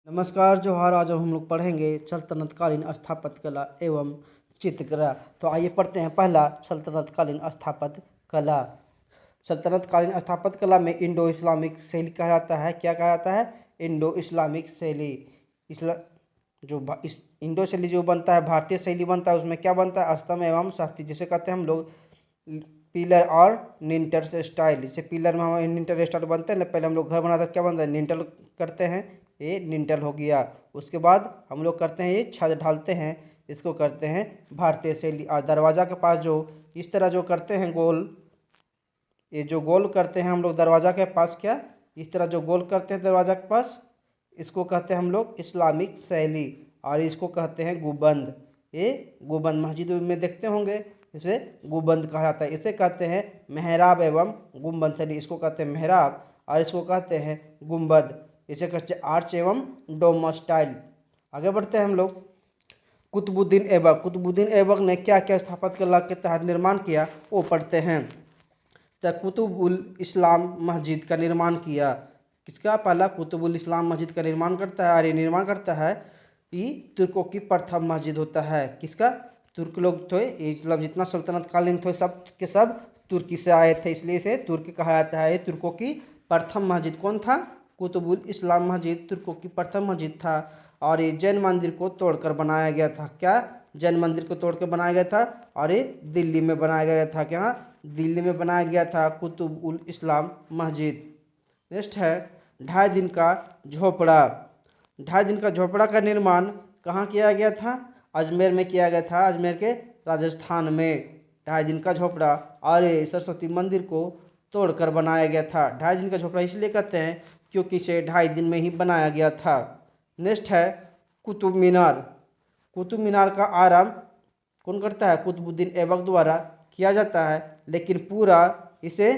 नमस्कार जोहार। आज हम लोग पढ़ेंगे सल्तनतकालीन स्थापत्य कला एवं चित्रकला। तो आइए पढ़ते हैं। पहला, सल्तनतकालीन स्थापत्य कला। सल्तनतकालीन स्थापत्य कला में इंडो इस्लामिक शैली कहा जाता है। क्या कहा जाता है? इंडो इस्लामिक शैली। इंडो शैली जो बनता है, भारतीय शैली बनता है, उसमें क्या बनता है? स्तंभ एवं शक्ति, जिसे कहते हैं हम लोग पिलर और निंटर से स्टाइल। जैसे पिलर में हमारे निंटर स्टाइल बनते हैं, पहले हम लोग घर बनाते हैं, क्या बनता है? निंटर करते हैं, ये निंटल हो गया। उसके बाद हम लोग करते हैं ये छत ढालते हैं, इसको करते हैं भारतीय शैली। और दरवाज़ा के पास जो इस तरह जो करते हैं गोल, ये जो गोल करते हैं हम लोग दरवाज़ा के पास, क्या इस तरह जो गोल करते हैं दरवाज़ा के पास, इसको कहते हैं हम लोग इस्लामिक शैली। और इसको कहते हैं गुबंद। ये गुबंद मस्जिद में देखते होंगे, इसे गुबंद कहा जाता है। इसे कहते हैं मेहराब एवं गुम्बद शैली। इसको कहते हैं मेहराब और इसको कहते हैं गुम्बद। इसे कहते हैं आर्च एवं डोम स्टाइल। आगे बढ़ते हैं हम लोग। कुतुबुद्दीन ऐबक। कुतुबुद्दीन ऐबक ने क्या क्या स्थापत्य कला के तहत निर्माण किया, वो पढ़ते हैं। तो कुतुबुल इस्लाम मस्जिद का निर्माण किया। किसका? पहला कुतुबुल इस्लाम मस्जिद का निर्माण करता है। और ये निर्माण करता है, ये तुर्कों की प्रथम मस्जिद होता है। किसका? तुर्क लोग थे, मतलब जितना सल्तनत कालीन थे सब के सब तुर्की से आए थे, इसलिए इसे तुर्की कहा जाता है। ये तुर्कों की प्रथम मस्जिद कौन था? कुतुबुल इस्लाम मस्जिद तुर्कों की प्रथम मस्जिद था। और ये जैन मंदिर को तोड़कर बनाया गया था। क्या? जैन मंदिर को तोड़कर बनाया गया था। और ये दिल्ली में बनाया गया था। क्या? दिल्ली में बनाया गया था कुतुबुल इस्लाम मस्जिद। नेक्स्ट है 2.5 दिन का झोपड़ा। 2.5 दिन का झोपड़ा का निर्माण कहाँ किया गया था? अजमेर में किया गया था, अजमेर के राजस्थान में। 2.5 दिन का झोपड़ा और ये सरस्वती मंदिर को तोड़कर बनाया गया था। 2.5 दिन का झोपड़ा इसलिए कहते हैं क्योंकि इसे 2.5 दिन में ही बनाया गया था। नेक्स्ट है कुतुब मीनार। कुतुब मीनार का आरंभ कौन करता है? कुतुबुद्दीन ऐबक द्वारा किया जाता है, लेकिन पूरा इसे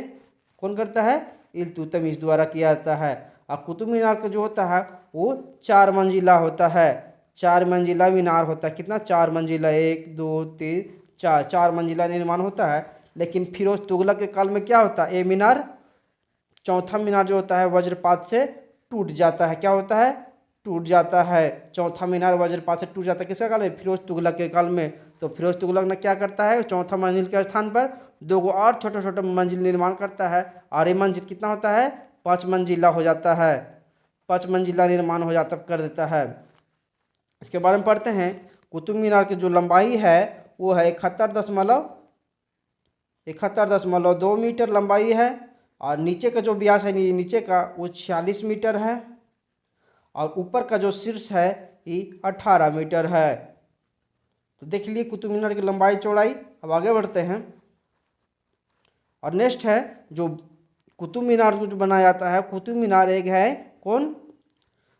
कौन करता है? इल्तुतमिश द्वारा किया जाता है। और कुतुब मीनार का जो होता है वो 4 मंजिला होता है। 4 मंजिला मीनार होता है। कितना? 4 मंजिला, 1 2 3 4, 4 मंजिला निर्माण होता है। लेकिन फिरोज तुगलक के काल में क्या होता है? ये मीनार, चौथा मीनार जो होता है वज्रपात से टूट जाता है। क्या होता है? टूट जाता है। चौथा मीनार वज्रपात से टूट जाता है। किसके काल में? फिरोज तुगलक के काल में। तो फिरोज तुगलक ने क्या करता है? चौथा मंजिल के स्थान पर 2 और छोटे छोटे मंजिल निर्माण करता है। और ये मंजिल कितना होता है? 5 मंजिला हो जाता है। 5 मंजिला निर्माण हो जाता कर देता है। इसके बारे में पढ़ते हैं। कुतुब मीनार की जो लंबाई है वो है 71.2 मीटर लंबाई है। और नीचे का जो व्यास है नीचे का वो 46 मीटर है। और ऊपर का जो शीर्ष है ये 18 मीटर है। तो देख लिए कुतुब मीनार की लंबाई चौड़ाई। अब आगे बढ़ते हैं। और नेक्स्ट है जो कुतुब मीनार को जो बनाया जाता है, कुतुब मीनार एक है कौन?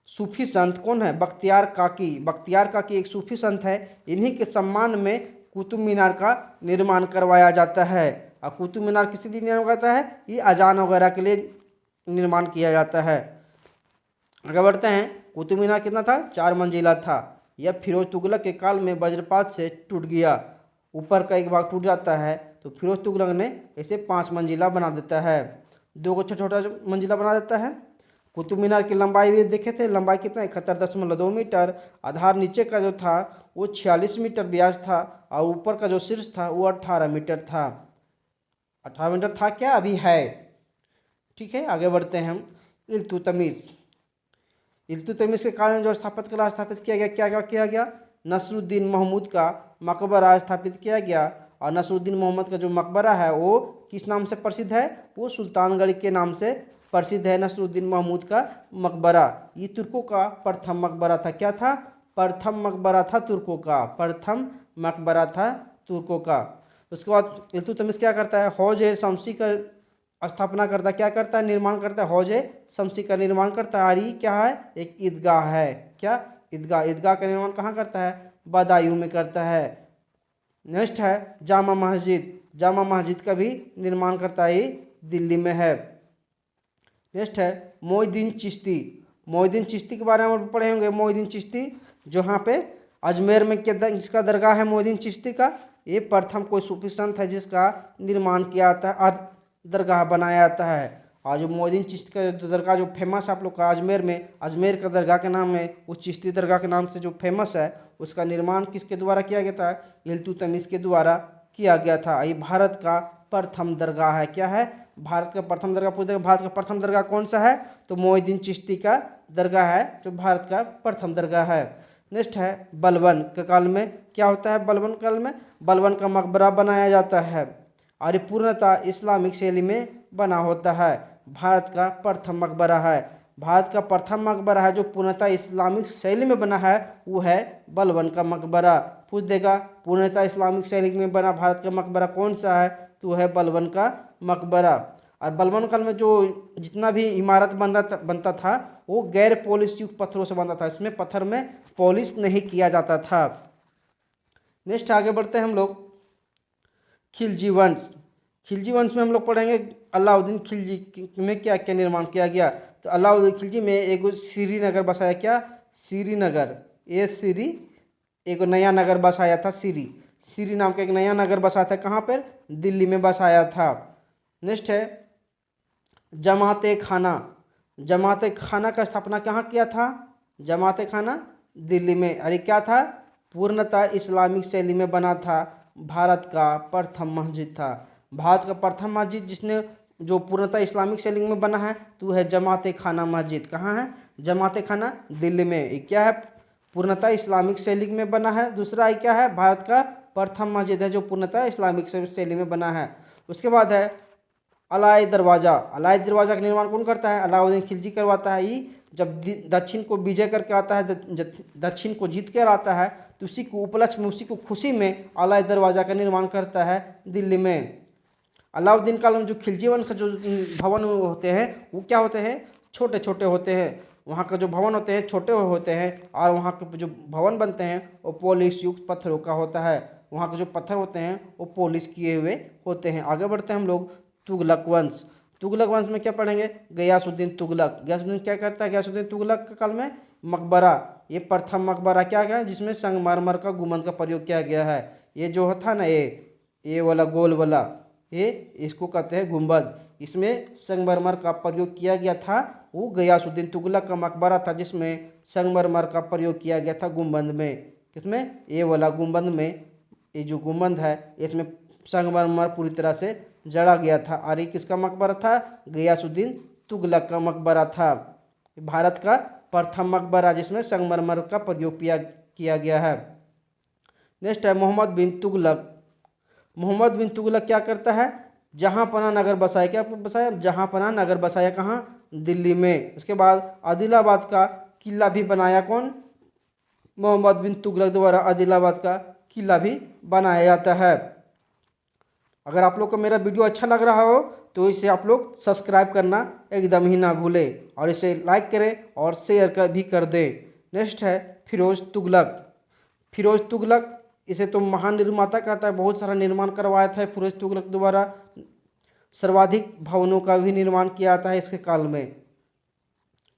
सूफी संत। कौन है? बख्तियार काकी। बख्तियार काकी एक सूफी संत है। इन्हीं के सम्मान में कुतुब मीनार का निर्माण करवाया जाता है। और कुतुब मीनार किस लिए निर्माण करता है? ये अजान वगैरह के लिए निर्माण किया जाता है। आगे बढ़ते हैं। कुतुब मीनार कितना था? 4 मंजिला था। यह फिरोज तुगलक के काल में वज्रपात से टूट गया। ऊपर का एक भाग टूट जाता है तो फिरोज तुगलक ने इसे 5 मंजिला बना देता है। 2 को छोटा छोटा मंजिला बना देता है। कुतुब मीनार की लंबाई भी देखे थे। लंबाई कितना? 71.2 मीटर। आधार नीचे का जो था वो 46 मीटर व्यास था। और ऊपर का जो शीर्ष था वो 18 मीटर था। 18 मीटर था, क्या अभी है। ठीक है, आगे बढ़ते हैं हम। इल्तुतमिश। इल्तुतमिश के कारण जो स्थापत्य कला स्थापित किया गया, क्या क्या किया गया? नसरुद्दीन महमूद का मकबरा स्थापित किया गया। और नसरुद्दीन मोहम्मद का जो मकबरा है वो किस नाम से प्रसिद्ध है? वो सुल्तानगढ़ के नाम से प्रसिद्ध है। नसरुद्दीन महमूद का मकबरा ये तुर्कों का प्रथम मकबरा था। क्या था? प्रथम मकबरा था तुर्कों का। प्रथम मकबरा था तुर्कों का। उसके बाद इल्तुतमिश क्या करता है? हौज ए शमसी का स्थापना करता है। क्या करता है? निर्माण करता है। हौज ए शमसी का निर्माण करता है। और ये क्या है? एक ईदगाह है। क्या? ईदगाह। ईदगाह का निर्माण कहाँ करता है? बदायूं में करता है। नेक्स्ट है जामा मस्जिद। जामा मस्जिद का भी निर्माण करता है, दिल्ली में है। नेक्स्ट है मोइनुद्दीन चिश्ती। मोइनुद्दीन चिश्ती के बारे में पढ़े होंगे। मोइनुद्दीन चिश्ती जो यहाँ पे अजमेर में जिसका दरगाह है मोइनुद्दीन चिश्ती का, ये प्रथम कोई सूफी संत है जिसका निर्माण किया जाता है, दरगाह बनाया जाता है। और जो मोइनुद्दीन चिश्ती का जो दरगाह जो फेमस है आप लोग का अजमेर में, अजमेर का दरगाह के नाम है, उस चिश्ती दरगाह के नाम से जो फेमस है, उसका निर्माण किसके द्वारा किया गया था? इल्तुतमिश के द्वारा किया गया था। ये भारत का प्रथम दरगाह है। क्या है? भारत का प्रथम दरगाह। पूछेगा भारत का प्रथम दरगाह कौन सा है? तो मोइनुद्दीन चिश्ती का दरगाह है जो भारत का प्रथम दरगाह है। नेक्स्ट है बलबन के काल में क्या होता है? बलबन काल में बलबन का मकबरा बनाया जाता है और ये पूर्णतः इस्लामिक शैली में बना होता है। भारत का प्रथम मकबरा है। भारत का प्रथम मकबरा है जो पूर्णतः इस्लामिक शैली में बना है, वो है बलबन का मकबरा। पूछ देगा पूर्णतः इस्लामिक शैली में बना भारत का मकबरा कौन सा है? तो है बलबन का मकबरा। और बलबन काल में जो जितना भी इमारत बनता था वो गैर पॉलिश युक्त पत्थरों से बनता था, इसमें पत्थर में पॉलिश नहीं किया जाता था। नेक्स्ट आगे बढ़ते हैं हम लोग खिलजी वंश। खिलजी वंश में हम लोग पढ़ेंगे अलाउद्दीन खिलजी में क्या क्या निर्माण किया गया। तो अलाउद्दीन खिलजी में एक श्रीनगर बसाया। क्या? श्रीनगर। एक नया नगर बसाया था। श्री नाम का एक नया नगर बसाया था। कहाँ पर? दिल्ली में बसाया था। नेक्स्ट है जमात खाना। जमात खाना का स्थापना कहाँ किया था? जमात खाना दिल्ली में। अरे क्या था? पूर्णतः इस्लामिक शैली में बना था। भारत का प्रथम मस्जिद था। भारत का प्रथम मस्जिद जिसने जो पूर्णतः इस्लामिक शैली में बना है तो है जमात खाना मस्जिद। कहाँ है? जमात खाना दिल्ली में। ये क्या है? पूर्णतः इस्लामिक शैली में बना है। दूसरा क्या है? भारत का प्रथम मस्जिद है जो पूर्णतः इस्लामिक शैली में बना है। उसके बाद है अलाई दरवाज़ा। अलाई दरवाज़ा का निर्माण कौन करता है? अलाउद्दीन खिलजी करवाता है। ये जब दक्षिण को विजय करके आता है, दक्षिण को जीत कर आता है, तो उसी को उपलक्ष्य में, उसी को खुशी में अलाई दरवाज़ा का निर्माण करता है दिल्ली में। अलाउद्दीन काल में जो खिलजी वंश का जो भवन होते हैं वो क्या होते हैं? छोटे छोटे होते हैं। वहाँ का जो भवन होते हैं छोटे होते हैं और वहाँ के जो भवन बनते हैं वो पॉलिश युक्त पत्थरों का होता है। वहाँ के जो पत्थर होते हैं वो पॉलिश किए हुए होते हैं। आगे बढ़ते हैं हम लोग तुगलक वंश। तुगलक वंश में क्या पढ़ेंगे? गयासुद्दीन तुगलक। गयासुद्दीन क्या करता है? गयासुद्दीन तुगलक के काल में मकबरा, ये प्रथम मकबरा क्या गया जिसमें संगमरमर का गुंबद का प्रयोग किया गया है। ये जो था ना ये वाला गोल वाला, ये इसको कहते हैं गुंबद। इसमें संगमरमर का प्रयोग किया गया था। वो गयासुद्दीन तुगलक का मकबरा था जिसमें संगमरमर का प्रयोग किया गया था गुंबद में। किसमें? ये वाला गुंबद में। ये जो गुंबद है इसमें संगमरमर पूरी तरह से जड़ा गया था। और ये किसका मकबरा था? गयासुद्दीन तुगलक का मकबरा था। भारत का प्रथम मकबरा जिसमें संगमरमर का प्रयोग किया गया है। नेक्स्ट है मोहम्मद बिन तुगलक। मोहम्मद बिन तुगलक क्या करता है? जहांपना नगर बसाया। क्या बसाया? जहांपना नगर बसाया। कहाँ? दिल्ली में। उसके बाद आदिलाबाद का किला भी बनाया। कौन? मोहम्मद बिन तुगलक द्वारा आदिलाबाद का किला भी बनाया जाता है। अगर आप लोग को मेरा वीडियो अच्छा लग रहा हो तो इसे आप लोग सब्सक्राइब करना एकदम ही ना भूलें और इसे लाइक करें और शेयर भी कर दें। नेक्स्ट है फिरोज तुगलक। फिरोज तुगलक इसे तो महान निर्माता कहता है। बहुत सारा निर्माण करवाया था फिरोज तुगलक द्वारा। सर्वाधिक भवनों का भी निर्माण किया था इसके काल में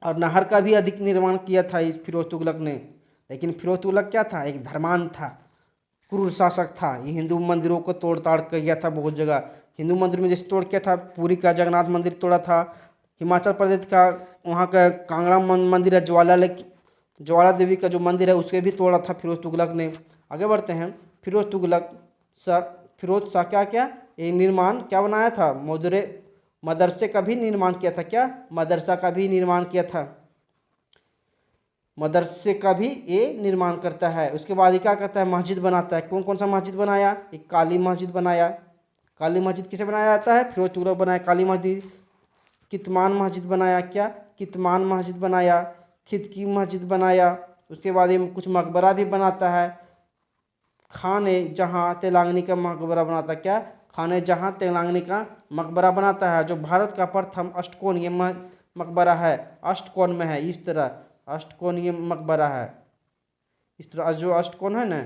और नहर का भी अधिक निर्माण किया था इस फिरोज तुगलक ने। लेकिन फिरोज तुगलक क्या था? एक धर्मांध था, क्रूर शासक था। ये हिंदू मंदिरों को तोड़ ताड़ कर गया था बहुत जगह। हिंदू मंदिर में जैसे तोड़ किया था, पुरी का जगन्नाथ मंदिर तोड़ा था, हिमाचल प्रदेश का वहाँ का कांगड़ा मंदिर है, ज्वाला देवी का जो मंदिर है उसके भी तोड़ा था फिरोज तुगलक ने। आगे बढ़ते हैं फिरोज तुगलक फिरोज शाह क्या ये निर्माण क्या बनाया था? मदरसे का भी निर्माण किया था। क्या? मदरसा का भी निर्माण किया था। मदरसे का भी ये निर्माण करता है। उसके बाद ये क्या करता है? मस्जिद बनाता है। कौन कौन सा मस्जिद बनाया? एक काली मस्जिद बनाया। काली मस्जिद किसे बनाया जाता है? फिरोज तुगलक बनाया काली मस्जिद। कितमान मस्जिद बनाया। क्या? कितमान मस्जिद बनाया। खिदकी मस्जिद बनाया। उसके बाद ये कुछ मकबरा भी बनाता है। खाने जहाँ तेलांगनी का मकबरा बनाता है। क्या? खाने जहाँ तेलांगनी का मकबरा बनाता है जो भारत का प्रथम अष्टकोणीय मकबरा है। अष्टकोण में है, इस तरह अष्टकोणीय मकबरा है। इस तरह जो अष्टकोण है ना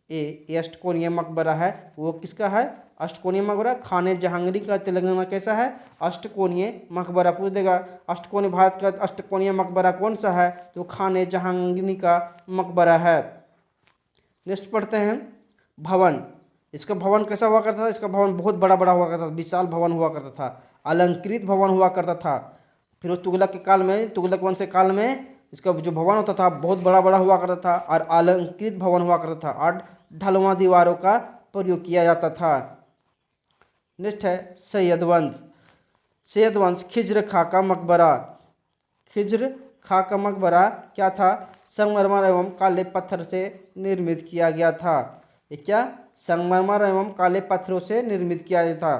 ये अष्टकोणीय मकबरा है। वो किसका है? अष्टकोणीय मकबरा। खाने जहांगीर का तेलंगाना कैसा है? अष्टकोणीय मकबरा। पूछ देगा अष्टकोणीय भारत का अष्टकोणीय मकबरा कौन सा है? तो खाने जहांगीर का मकबरा है। नेक्स्ट पढ़ते हैं भवन। इसका भवन कैसा हुआ करता था? इसका भवन बहुत बड़ा बड़ा हुआ करता था, विशाल भवन हुआ करता था। अलंकृत भवन हुआ करता था। फिर उस तुगलक के काल में, तुगलक वंश के काल में इसका जो भवन होता था बहुत बड़ा बड़ा हुआ करता था और अलंकृत भवन हुआ करता था और ढलवां दीवारों का प्रयोग किया जाता था। नेक्स्ट है सैयद वंश। सैयद वंश खिज्र खां का मकबरा। खिज्र खां का मकबरा क्या था? संगमरमर एवं काले पत्थर से निर्मित किया गया था। ये क्या? संगमरमर एवं काले पत्थरों से निर्मित किया गया था।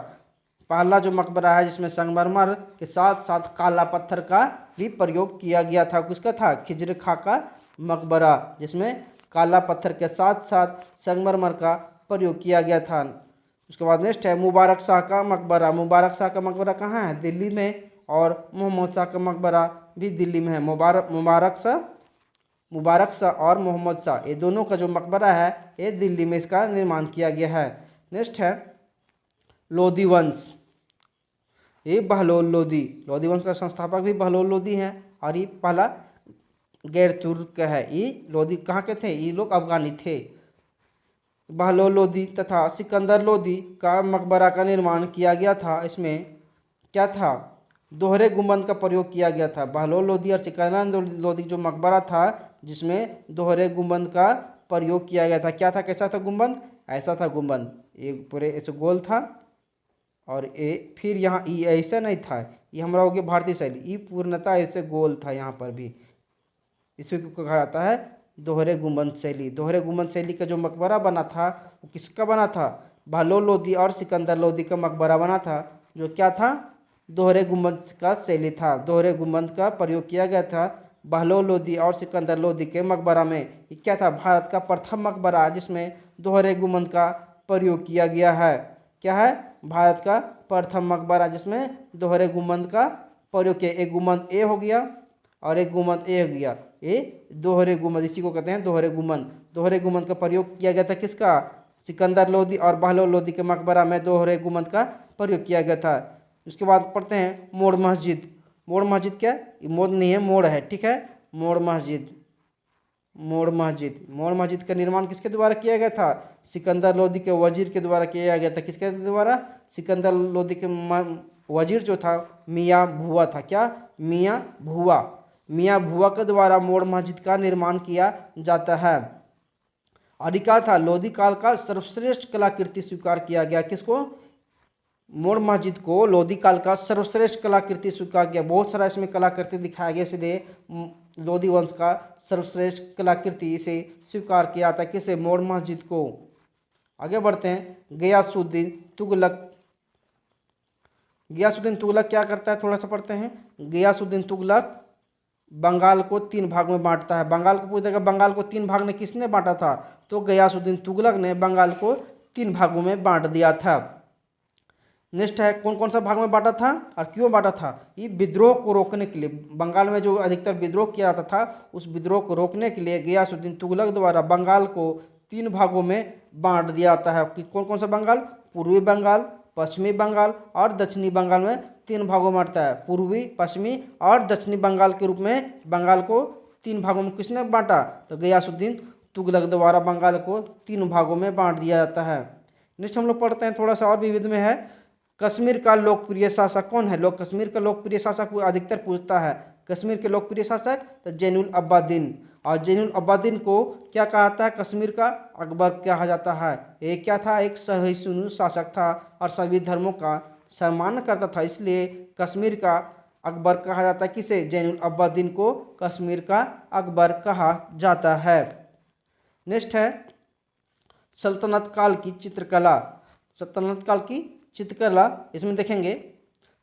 पहला जो मकबरा है जिसमें संगमरमर के साथ साथ काला पत्थर का भी प्रयोग किया गया था, किसका था? खिज्र खां का मकबरा, जिसमें काला पत्थर के साथ साथ संगमरमर का प्रयोग किया गया था। उसके बाद नेक्स्ट है मुबारक शाह का मकबरा। मुबारक शाह का मकबरा कहाँ है? दिल्ली में। और मोहम्मद शाह का मकबरा भी दिल्ली में है। मुबारक शाह और मोहम्मद शाह, ये दोनों का जो मकबरा है ये दिल्ली में इसका निर्माण किया गया है। नेक्स्ट है लोधी वंश। ये बहलोल लोधी, लोधी वंश का संस्थापक भी बहलोल लोधी हैं और ये पहला गैर तुर्क है। ये लोधी कहाँ के थे? ये लोग अफगानी थे। बहलोल लोधी तथा सिकंदर लोधी का मकबरा का निर्माण किया गया था। इसमें क्या था? दोहरे गुंबद का प्रयोग किया गया था। बहलोल लोधी और सिकंदर लोधी जो मकबरा था जिसमें दोहरे गुंबद का प्रयोग किया गया था। क्या था? कैसा था गुंबद? ऐसा था गुंबद, एक पूरे ऐसे गोल था और ये फिर यहाँ ई ऐसा नहीं था, ये हमारा हो गया भारतीय शैली। ई पूर्णतः ऐसे गोल था यहाँ पर भी, इसी को कहा जाता है दोहरे गुंबद शैली। दोहरे गुंबद शैली का जो मकबरा बना था वो किसका बना था? बहलोल लोधी और सिकंदर लोधी का मकबरा बना था, जो क्या था? दोहरे गुंबद का शैली था। दोहरे गुंबद का प्रयोग किया गया था बहलोल लोधी और सिकंदर लोधी के मकबरा में। ये क्या था? भारत का प्रथम मकबरा जिसमें दोहरे गुंबद का प्रयोग किया गया है। क्या है? भारत का प्रथम मकबरा जिसमें दोहरे गुंबद का प्रयोग किया। एक गुंबद ए हो गया और एक गुंबद ए हो गया, ये दोहरे गुंबद, इसी को कहते हैं दोहरे गुंबद। दोहरे गुंबद का प्रयोग किया गया था किसका? सिकंदर लोधी और बहलोल लोधी के मकबरा में दोहरे गुंबद का प्रयोग किया गया था। उसके बाद पढ़ते हैं मोड़ मस्जिद। मोड़ मस्जिद क्या? मोड़ नहीं है, मोड़ है, ठीक है। मोड़ मस्जिद, मोड़ मस्जिद, मोड़ मस्जिद का निर्माण किसके द्वारा किया गया था? सिकंदर लोधी के वजीर के द्वारा किया गया था। किसके द्वारा? सिकंदर लोधी के वजीर जो था मियाँ भुआ था। क्या? मियाँ भुआ। मियाँ भुआ के द्वारा मोड़ मस्जिद का निर्माण किया जाता है। और ये क्या था? लोधी काल का सर्वश्रेष्ठ कलाकृति स्वीकार किया गया। किसको? मोड़ मस्जिद को लोधी काल का सर्वश्रेष्ठ कलाकृति स्वीकार किया। बहुत सारा इसमें कलाकृति दिखाया गया, इसलिए लोधी वंश का सर्वश्रेष्ठ कलाकृति इसे स्वीकार किया था। किसे? मोड़ मस्जिद को। आगे बढ़ते हैं गयासुद्दीन तुगलक। गयासुद्दीन तुगलक क्या करता है? थोड़ा सा पढ़ते हैं। गयासुद्दीन तुगलक बंगाल को 3 भाग में बांटता है। बंगाल को पूछेगा बंगाल को 3 भाग में किसने बांटा था? तो गयासुद्दीन तुगलक ने बंगाल को 3 भागों में बांट दिया था। नेक्स्ट है कौन कौन सा भाग में बांटा था और क्यों बांटा था? ये विद्रोह को रोकने के लिए। बंगाल में जो अधिकतर विद्रोह किया जाता था उस विद्रोह को रोकने के लिए गयासुद्दीन तुगलक द्वारा बंगाल को 3 भागों में बांट दिया जाता है। कि कौन कौन सा बंगाल? पूर्वी बंगाल, पश्चिमी बंगाल और दक्षिणी बंगाल में 3 भागों में बांटता है। पूर्वी, पश्चिमी और दक्षिणी बंगाल के रूप में बंगाल को 3 भागों में किसने बांटा? तो गयासुद्दीन तुगलक द्वारा बंगाल को 3 भागों में बांट दिया जाता है। नेक्स्ट हम लोग पढ़ते हैं, थोड़ा सा और विविध में है। कश्मीर का लोकप्रिय शासक कौन है? लोग कश्मीर का लोकप्रिय शासक अधिकतर पूछता है। कश्मीर के लोकप्रिय शासक तो जैनुल अब्बादीन। और जैनुल अब्बादीन को क्या कहा जाता है? कश्मीर का अकबर कहा जाता है। ये क्या था? एक सहिष्णु शासक था और सभी धर्मों का सम्मान करता था, इसलिए कश्मीर का अकबर कहा जाता है। किसे? जैनुल अब्बादीन को कश्मीर का अकबर कहा जाता है। नेक्स्ट है सल्तनत काल की चित्रकला। सल्तनत काल की चित्रकला, इसमें देखेंगे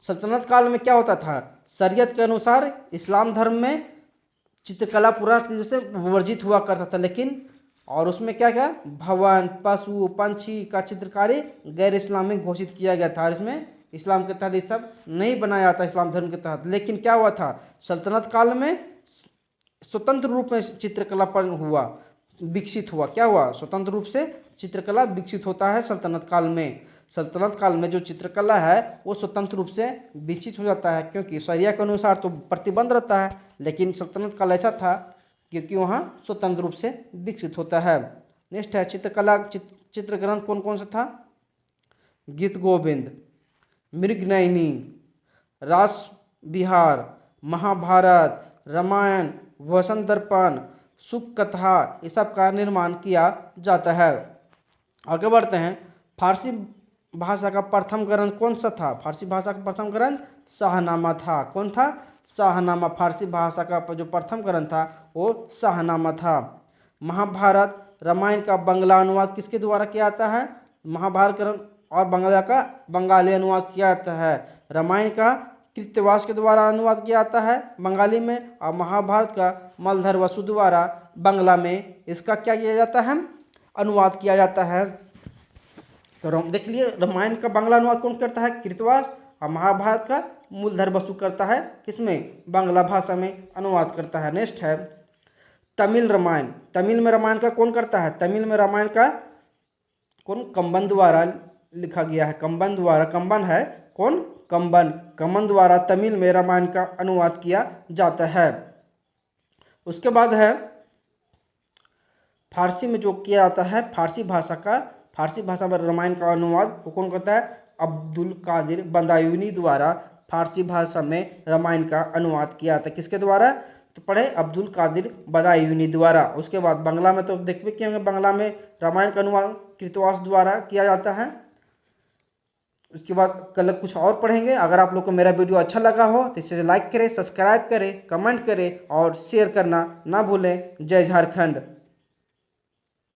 सल्तनत काल में क्या होता था? शरीयत के अनुसार इस्लाम धर्म में चित्रकला पूरा तरह से वर्जित हुआ करता था, लेकिन और उसमें क्या क्या भवन, पशु, पंछी का चित्रकारी गैर इस्लामिक घोषित किया गया था। और इसमें इस्लाम के तहत ये सब नहीं बनाया जाता, इस्लाम धर्म के तहत। लेकिन क्या हुआ था? सल्तनत काल में स्वतंत्र रूप में चित्रकला पर हुआ, विकसित हुआ। क्या हुआ? स्वतंत्र रूप से चित्रकला विकसित होता है सल्तनत काल में। सल्तनत काल में जो चित्रकला है वो स्वतंत्र रूप से विकसित हो जाता है, क्योंकि शरिया के अनुसार तो प्रतिबंध रहता है, लेकिन सल्तनत काल ऐसा था क्योंकि वहाँ स्वतंत्र रूप से विकसित होता है। नेक्स्ट है चित्रकला। चित्र ग्रंथ कौन कौन सा था? गीत गोविंद, मृगनयनी, रास बिहार, महाभारत, रामायण, वसंत दर्पण, सुख कथा, ये सब का निर्माण किया जाता है। आगे बढ़ते हैं। फारसी भाषा का प्रथम ग्रंथ कौन सा था? फारसी भाषा का प्रथम ग्रंथ शाहनामा था। कौन था? शाहनामा। फारसी भाषा का जो प्रथम ग्रंथ था वो शाहनामा था। महाभारत, रामायण का बांग्ला अनुवाद किसके द्वारा किया जाता है? महाभारत ग्रंथ और बांग्ला का बंगाली अनुवाद किया जाता है। रामायण का कृतवास के द्वारा अनुवाद किया जाता है बंगाली में, और महाभारत का मलधर वसु द्वारा बांग्ला में इसका क्या किया जाता है? अनुवाद किया जाता है। तो देख लिए, रामायण का बांग्ला अनुवाद कौन करता है? कृतवास। और महाभारत का मूलधर वसु करता है किसमें? बांग्ला भाषा में अनुवाद करता है। नेक्स्ट है तमिल रामायण। तमिल में रामायण का कौन करता है? तमिल में रामायण का कौन? कंबन द्वारा लिखा गया है। कंबन द्वारा, कंबन है कौन? कंबन। कंबन द्वारा तमिल में रामायण का अनुवाद किया जाता है। उसके बाद है फारसी में जो किया जाता है, फारसी भाषा में रामायण का अनुवाद वो कौन करता है? अब्दुल कादिर बदायूनी द्वारा फारसी भाषा में रामायण का अनुवाद किया जाता है। किसके द्वारा? तो पढ़े, अब्दुल कादिर बदायूनी द्वारा। उसके बाद बांग्ला में तो देखते कि होंगे, बांग्ला में रामायण का अनुवाद कृतवास द्वारा किया जाता है। उसके बाद कल कुछ और पढ़ेंगे। अगर आप लोग को मेरा वीडियो अच्छा लगा हो तो इसे लाइक करें, सब्सक्राइब करें, कमेंट करें और शेयर करना ना भूलें। जय झारखंड।